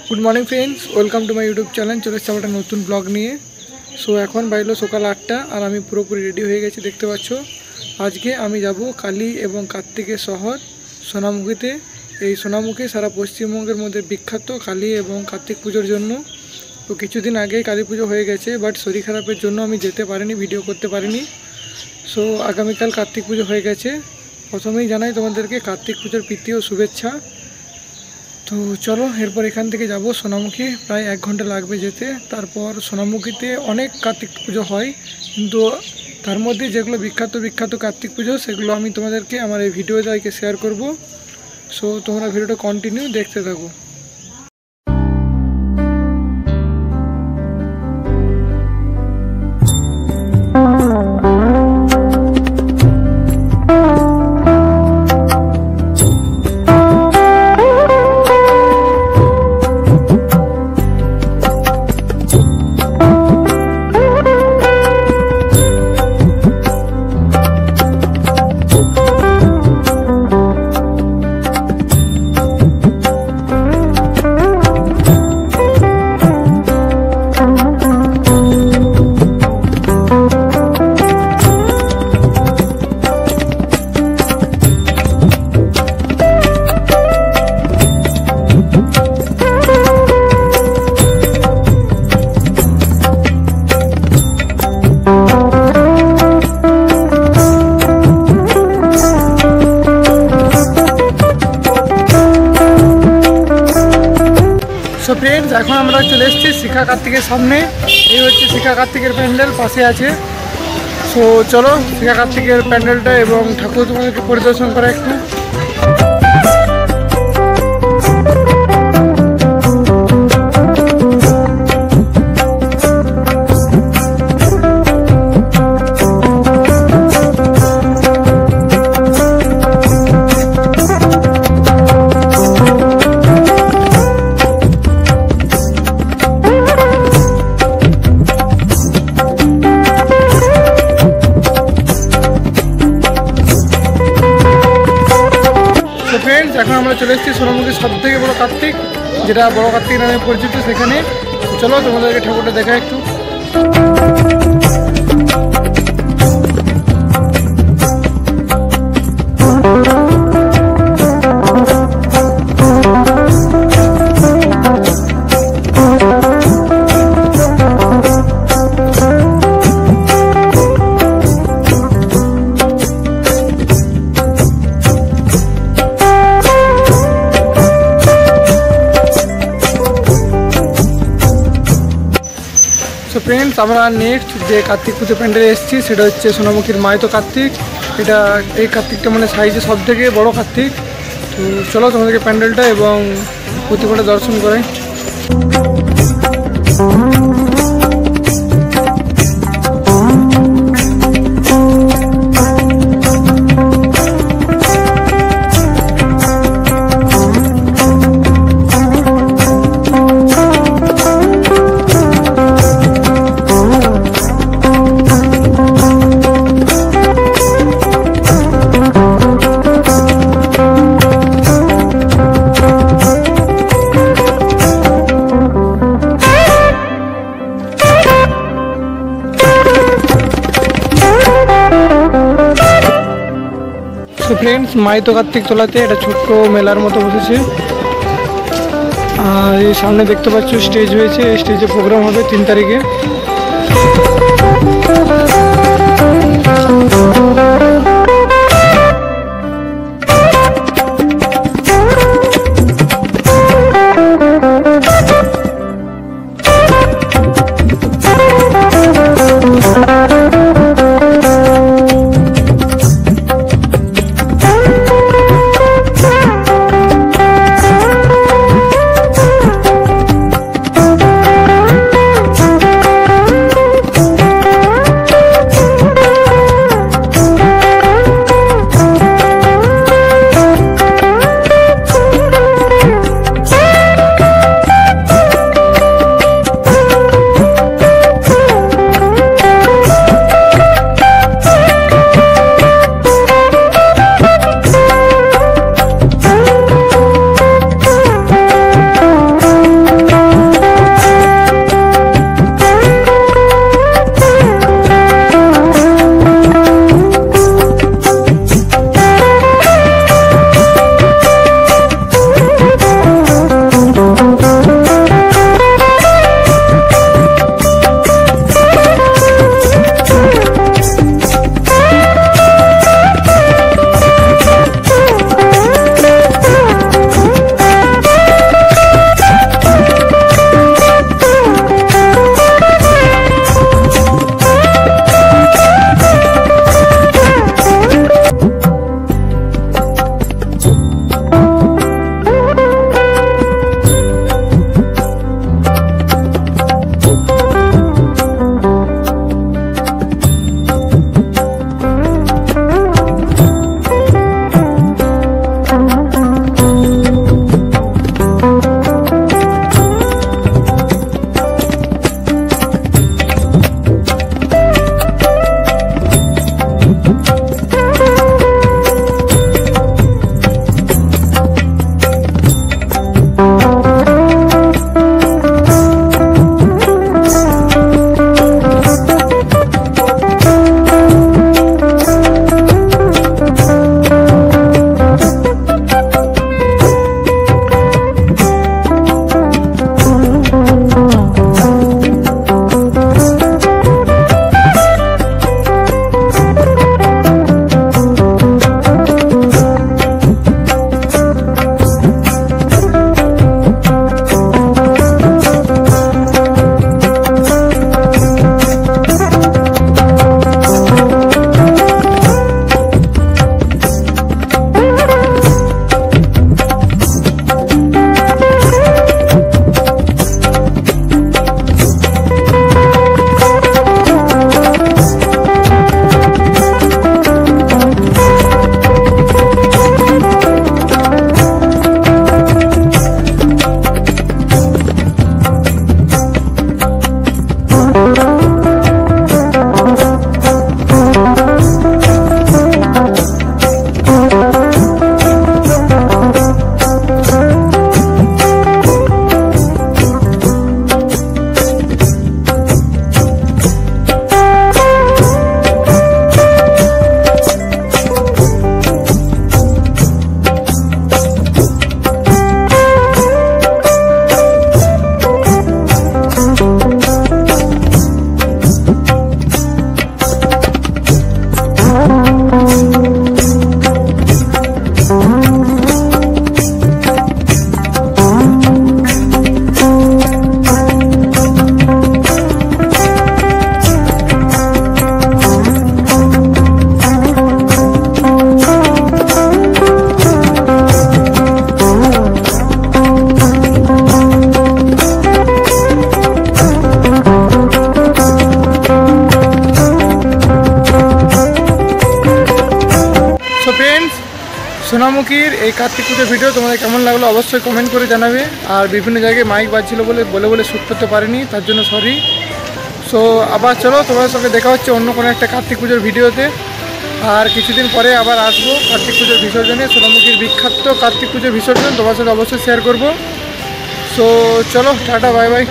Good morning friends, welcome to my YouTube channel. चले एसेছি একটা নতুন ব্লগ নিয়ে। সো এখন বাইলো সকাল 8টা আর আমি পুরোপুরি রেডি হয়ে গেছি, দেখতে পাচ্ছ। আজকে আমি যাব কালী এবং কার্তিকের শহর সোনামুখীতে। এই সোনামুখী সারা পশ্চিমবঙ্গের মধ্যে বিখ্যাত কালী এবং কার্তিক পুজোর জন্য। তো কিছুদিন আগেই কালী পুজো হয়ে গেছে, বাট শরীর খারাপের জন্য আমি যেতে পারিনি, ভিডিও করতে পারিনি। সো আগামীকাল কার্তিক পুজো হয়ে গেছে। প্রথমেই জানাই তোমাদেরকে কার্তিক পুজোর প্রীতি ও শুভেচ্ছা। তো চলো এরপর এখান থেকে যাব সোনামুখী, প্রায় 1 ঘন্টা লাগবে যেতে। তারপর সোনামুখীতে অনেক কার্তিক পুজো হয়, কিন্তু তার মধ্যে যেগুলো বিখ্যাত কার্তিক পুজো সেগুলো আমি তোমাদেরকে আমার এই ভিডিওতে শেয়ার করব। সো তোমরা ভিডিওটা কন্টিনিউ দেখতে থাকো। সো ফ্রেন্ডস, এখন আমরা চলে এসেছি শিখা কার্তিকের সামনে। এই হচ্ছে শিখা কার্তিকের প্যান্ডেল, পাশে আছে। সো চলো শিখা কার্তিকের প্যান্ডেলটা এবং ঠাকুর তোমাদেরকে পরিদর্শন করা একটু। ফ্রেন্ডস, এখন আমরা চলে এসেছি সোনামুখীর সবথেকে বড় কার্তিক, যেটা বড় কার্তিক নামে পরিচিত, সেখানে। চলো তোমাদেরকে ঠাকুরটা দেখা একটু। তো ফ্রেন্ডস, আমরা নেক্সট যে কার্তিক পুজো প্যান্ডেলে এসেছি সেটা হচ্ছে সোনামুখীর মায়তো কার্তিক। এই কার্তিকটা মানে সাইজে সব থেকে বড়ো কার্তিক। তো চলো তোমাদেরকে প্যান্ডেলটা এবং প্রতিমাটা দর্শন করাই। তো ফ্রেন্ডস, মায়তো কার্তিক তোলাতে এটা ছোট্ট মেলার মতো বসেছে। আর এই সামনে দেখতে পাচ্ছ স্টেজ হয়েছে, এই স্টেজে প্রোগ্রাম হবে 3 তারিখে। ফ্রেন্ডস, সোনামুখীর এই কার্তিক পুজোর ভিডিও তোমাদের কেমন লাগলো অবশ্যই কমেন্ট করে জানাবে। আর বিভিন্ন জায়গায় মাইক বাজছিল বলে শ্যুট করতে পারিনি, তার জন্য সরি। সো আবার চলো তোমাদের সঙ্গে দেখা হচ্ছে অন্য কোনো একটা কার্তিক পুজোর ভিডিওতে। আর কিছুদিন পরে আবার আসবো কার্তিক পুজোর বিসর্জনে, সোনামুখীর বিখ্যাত কার্তিক পুজোর বিসর্জন তোমার সাথে অবশ্যই শেয়ার করবো। সো চলো, টাটা, বাই বাই।